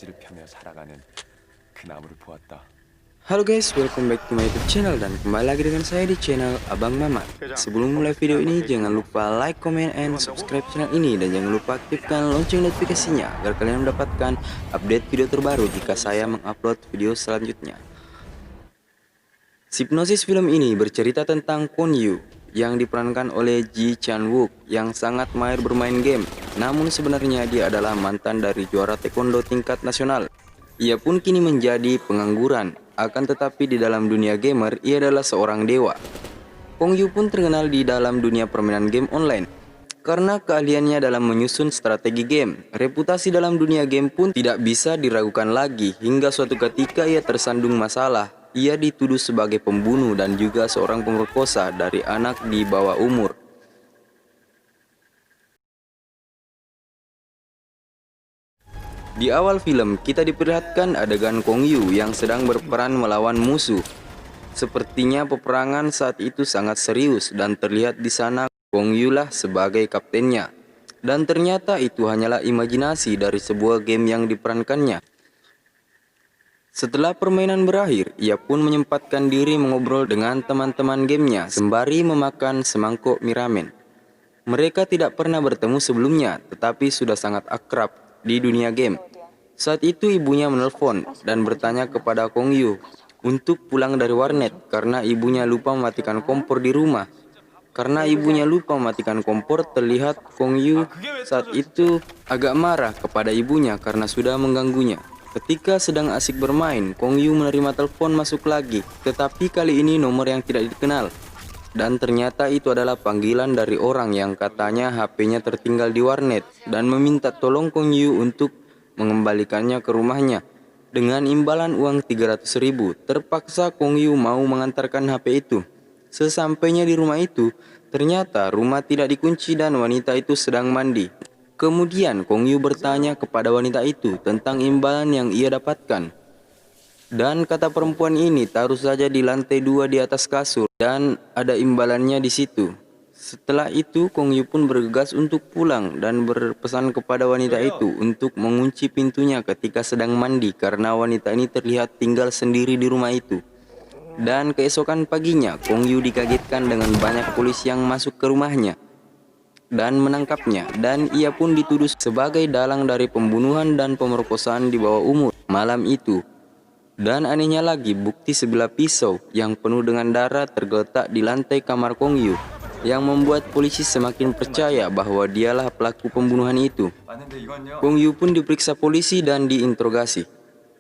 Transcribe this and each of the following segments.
앞뒤를 펴며 살아가는 그 나무를 보았다. Halo guys, welcome back to my YouTube channel dan kembali lagi dengan saya di channel Abang Mamat. Sebelum mulai video ini, jangan lupa like, comment, and subscribe channel ini dan jangan lupa aktifkan lonceng notifikasinya agar kalian mendapatkan update video terbaru jika saya mengupload video selanjutnya. Hipnosis film ini bercerita tentang Kwon Yu yang diperankan oleh Ji Chan Wook yang sangat mahir bermain game. Namun sebenarnya dia adalah mantan dari juara taekwondo tingkat nasional. Ia pun kini menjadi pengangguran, akan tetapi di dalam dunia gamer ia adalah seorang dewa. Kwon Yu pun terkenal di dalam dunia permainan game online karena keahliannya dalam menyusun strategi game. Reputasi dalam dunia game pun tidak bisa diragukan lagi hingga suatu ketika ia tersandung masalah. Ia dituduh sebagai pembunuh dan juga seorang pemerkosa dari anak di bawah umur. Di awal film, kita diperlihatkan adegan Kwon Yu yang sedang berperan melawan musuh. Sepertinya peperangan saat itu sangat serius dan terlihat di sana Kwon Yu lah sebagai kaptennya. Dan ternyata itu hanyalah imajinasi dari sebuah game yang diperankannya. Setelah permainan berakhir, ia pun menyempatkan diri mengobrol dengan teman-teman gamenya sembari memakan semangkuk mie ramen. Mereka tidak pernah bertemu sebelumnya, tetapi sudah sangat akrab di dunia game. Saat itu ibunya menelpon dan bertanya kepada Kwon Yu untuk pulang dari warnet karena ibunya lupa mematikan kompor di rumah. Karena ibunya lupa mematikan kompor, terlihat Kwon Yu saat itu agak marah kepada ibunya karena sudah mengganggunya. Ketika sedang asik bermain, Kwon Yu menerima telepon masuk lagi, tetapi kali ini nomor yang tidak dikenal. Dan ternyata itu adalah panggilan dari orang yang katanya HP-nya tertinggal di warnet dan meminta tolong Kwon Yu untuk mengembalikannya ke rumahnya dengan imbalan uang 300.000. Terpaksa Kwon Yu mau mengantarkan HP itu. Sesampainya di rumah itu, ternyata rumah tidak dikunci dan wanita itu sedang mandi. Kemudian Kwon Yu bertanya kepada wanita itu tentang imbalan yang ia dapatkan. Dan kata perempuan ini, taruh saja di lantai 2 di atas kasur dan ada imbalannya di situ. Setelah itu Kwon Yu pun bergegas untuk pulang dan berpesan kepada wanita itu untuk mengunci pintunya ketika sedang mandi karena wanita ini terlihat tinggal sendiri di rumah itu. Dan keesokan paginya Kwon Yu dikagetkan dengan banyak polisi yang masuk ke rumahnya dan menangkapnya, dan ia pun dituduh sebagai dalang dari pembunuhan dan pemerkosaan di bawah umur malam itu. Dan anehnya lagi, bukti sebilah pisau yang penuh dengan darah tergeletak di lantai kamar Kwon Yu yang membuat polisi semakin percaya bahwa dialah pelaku pembunuhan itu. Kwon Yu pun diperiksa polisi dan diinterogasi.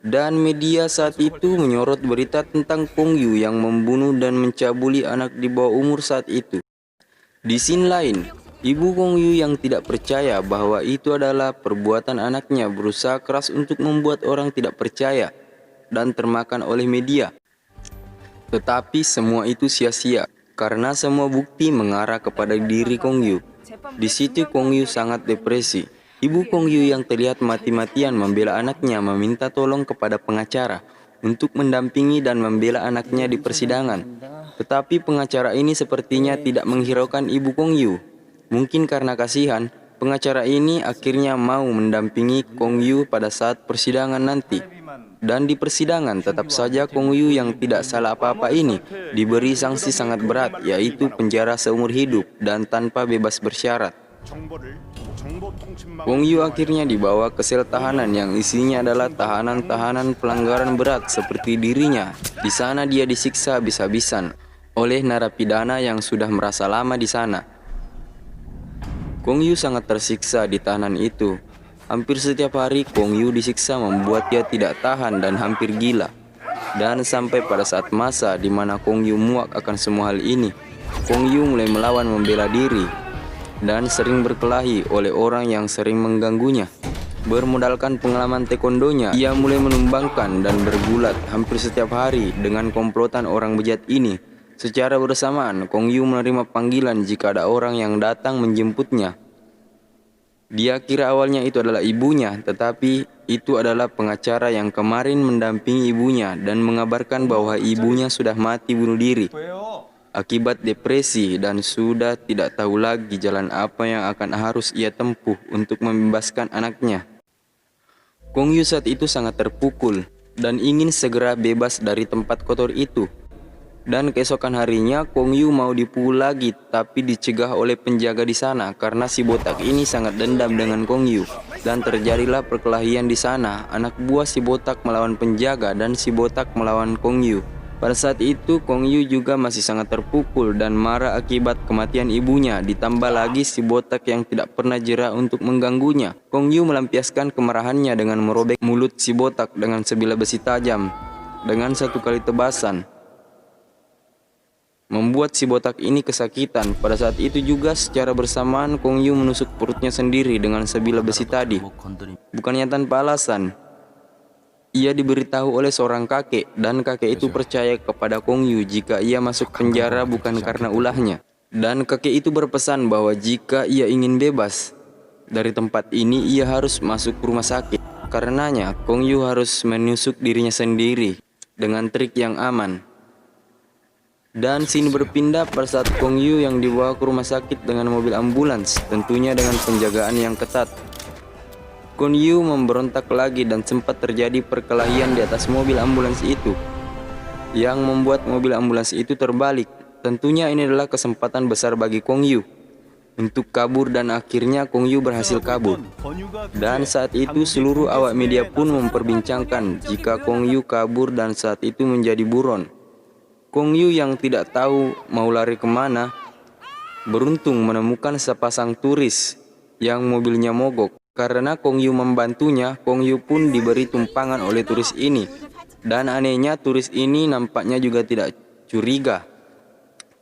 Dan media saat itu menyorot berita tentang Kwon Yu yang membunuh dan mencabuli anak di bawah umur saat itu. Di scene lain, ibu Kwon Yu yang tidak percaya bahwa itu adalah perbuatan anaknya berusaha keras untuk membuat orang tidak percaya dan termakan oleh media. Tetapi semua itu sia-sia karena semua bukti mengarah kepada diri Kwon Yu. Di situ Kwon Yu sangat depresi. Ibu Kwon Yu yang terlihat mati-matian membela anaknya meminta tolong kepada pengacara untuk mendampingi dan membela anaknya di persidangan. Tetapi pengacara ini sepertinya tidak menghiraukan ibu Kwon Yu. Mungkin karena kasihan, pengacara ini akhirnya mau mendampingi Kwon Yu pada saat persidangan nanti. Dan di persidangan tetap saja Kwon Yu yang tidak salah apa-apa ini diberi sanksi sangat berat, yaitu penjara seumur hidup dan tanpa bebas bersyarat. Kwon Yu akhirnya dibawa ke sel tahanan yang isinya adalah tahanan-tahanan pelanggaran berat seperti dirinya. Di sana dia disiksa habis-habisan oleh narapidana yang sudah merasa lama di sana. Kwon Yu sangat tersiksa di tahanan itu. Hampir setiap hari Kwon Yu disiksa membuat dia tidak tahan dan hampir gila. Dan sampai pada saat masa di mana Kwon Yu muak akan semua hal ini, Kwon Yu mulai melawan membela diri dan sering berkelahi oleh orang yang sering mengganggunya. Bermodalkan pengalaman taekwondonya, ia mulai menumbangkan dan bergulat hampir setiap hari dengan komplotan orang bejat ini. Secara bersamaan, Kwon Yu menerima panggilan jika ada orang yang datang menjemputnya. Dia kira awalnya itu adalah ibunya, tetapi itu adalah pengacara yang kemarin mendampingi ibunya dan mengabarkan bahwa ibunya sudah mati bunuh diri akibat depresi dan sudah tidak tahu lagi jalan apa yang akan harus ia tempuh untuk membebaskan anaknya. Kong Yu saat itu sangat terpukul dan ingin segera bebas dari tempat kotor itu. Dan keesokan harinya Kong Yu mau dipukul lagi, tapi dicegah oleh penjaga di sana karena si botak ini sangat dendam dengan Kong Yu. Dan terjadilah perkelahian di sana. Anak buah si botak melawan penjaga dan si botak melawan Kong Yu. Pada saat itu Kong Yu juga masih sangat terpukul dan marah akibat kematian ibunya. Ditambah lagi si botak yang tidak pernah jera untuk mengganggunya. Kong Yu melampiaskan kemarahannya dengan merobek mulut si botak dengan sebilah besi tajam dengan satu kali tebasan, membuat si botak ini kesakitan. Pada saat itu juga secara bersamaan Kong Yu menusuk perutnya sendiri dengan sebilah besi tadi. Bukannya tanpa alasan. Ia diberitahu oleh seorang kakek dan kakek itu percaya kepada Kong Yu jika ia masuk penjara bukan karena ulahnya. Dan kakek itu berpesan bahwa jika ia ingin bebas dari tempat ini ia harus masuk rumah sakit. Karenanya Kong Yu harus menusuk dirinya sendiri dengan trik yang aman. Dan sini berpindah pada saat Kong Yu yang dibawa ke rumah sakit dengan mobil ambulans, tentunya dengan penjagaan yang ketat. Kong Yu memberontak lagi dan sempat terjadi perkelahian di atas mobil ambulans itu, yang membuat mobil ambulans itu terbalik. Tentunya ini adalah kesempatan besar bagi Kong Yu untuk kabur dan akhirnya Kong Yu berhasil kabur. Dan saat itu seluruh awak media pun memperbincangkan jika Kong Yu kabur dan saat itu menjadi buron. Kong Yu yang tidak tahu mau lari kemana, beruntung menemukan sepasang turis yang mobilnya mogok. Karena Kong Yu membantunya, Kong Yu pun diberi tumpangan oleh turis ini. Dan anehnya turis ini nampaknya juga tidak curiga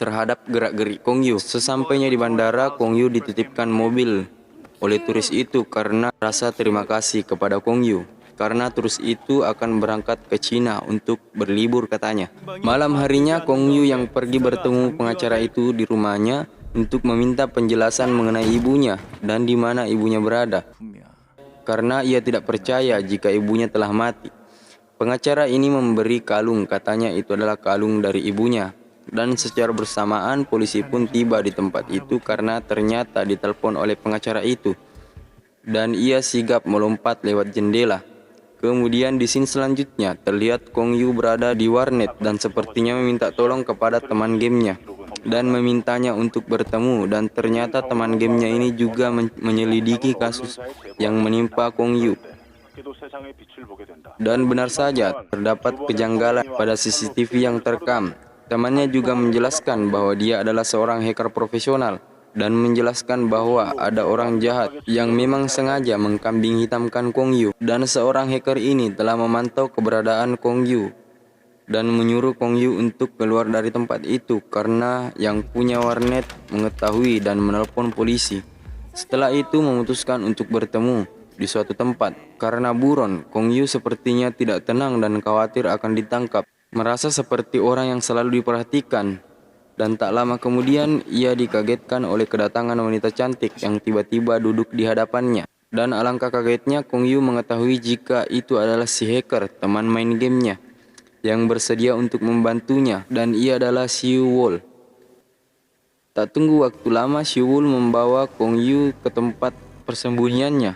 terhadap gerak-gerik Kong Yu. Sesampainya di bandara, Kong Yu dititipkan mobil oleh turis itu karena rasa terima kasih kepada Kong Yu. Karena turis itu akan berangkat ke Cina untuk berlibur katanya. Malam harinya Kong Yu yang pergi bertemu pengacara itu di rumahnya untuk meminta penjelasan mengenai ibunya dan di mana ibunya berada. Karena ia tidak percaya jika ibunya telah mati. Pengacara ini memberi kalung, katanya itu adalah kalung dari ibunya. Dan secara bersamaan polisi pun tiba di tempat itu karena ternyata ditelepon oleh pengacara itu. Dan ia sigap melompat lewat jendela. Kemudian di scene selanjutnya terlihat Kong Yu berada di warnet dan sepertinya meminta tolong kepada teman gamenya dan memintanya untuk bertemu, dan ternyata teman gamenya ini juga menyelidiki kasus yang menimpa Kong Yu. Dan benar saja terdapat kejanggalan pada CCTV yang terekam. Temannya juga menjelaskan bahwa dia adalah seorang hacker profesional dan menjelaskan bahwa ada orang jahat yang memang sengaja mengkambing hitamkan Kong Yu, dan seorang hacker ini telah memantau keberadaan Kong Yu dan menyuruh Kong Yu untuk keluar dari tempat itu karena yang punya warnet mengetahui dan menelpon polisi. Setelah itu memutuskan untuk bertemu di suatu tempat. Karena buron, Kong Yu sepertinya tidak tenang dan khawatir akan ditangkap, merasa seperti orang yang selalu diperhatikan. Dan tak lama kemudian ia dikagetkan oleh kedatangan wanita cantik yang tiba-tiba duduk di hadapannya. Dan alangkah kagetnya Kong Yu mengetahui jika itu adalah si hacker, teman main gamenya, yang bersedia untuk membantunya, dan ia adalah Xiu Wol. Tak tunggu waktu lama, Xiu Wol membawa Kong Yu ke tempat persembunyiannya.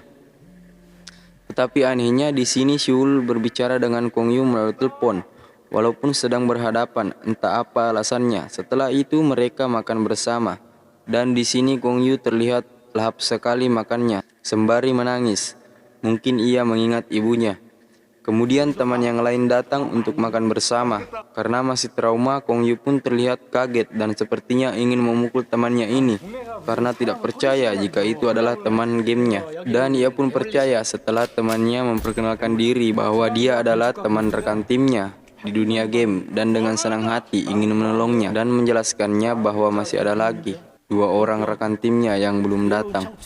Tetapi anehnya di sini Xiu Wol berbicara dengan Kong Yu melalui telepon, walaupun sedang berhadapan, entah apa alasannya. Setelah itu mereka makan bersama, dan di sini Kong Yu terlihat lahap sekali makannya, sembari menangis. Mungkin ia mengingat ibunya. Kemudian teman yang lain datang untuk makan bersama. Karena masih trauma, Kong Yu pun terlihat kaget dan sepertinya ingin memukul temannya ini karena tidak percaya jika itu adalah teman gamenya. Dan ia pun percaya setelah temannya memperkenalkan diri bahwa dia adalah teman rekan timnya di dunia game, dan dengan senang hati ingin menolongnya dan menjelaskannya bahwa masih ada lagi 2 orang rekan timnya yang belum datang.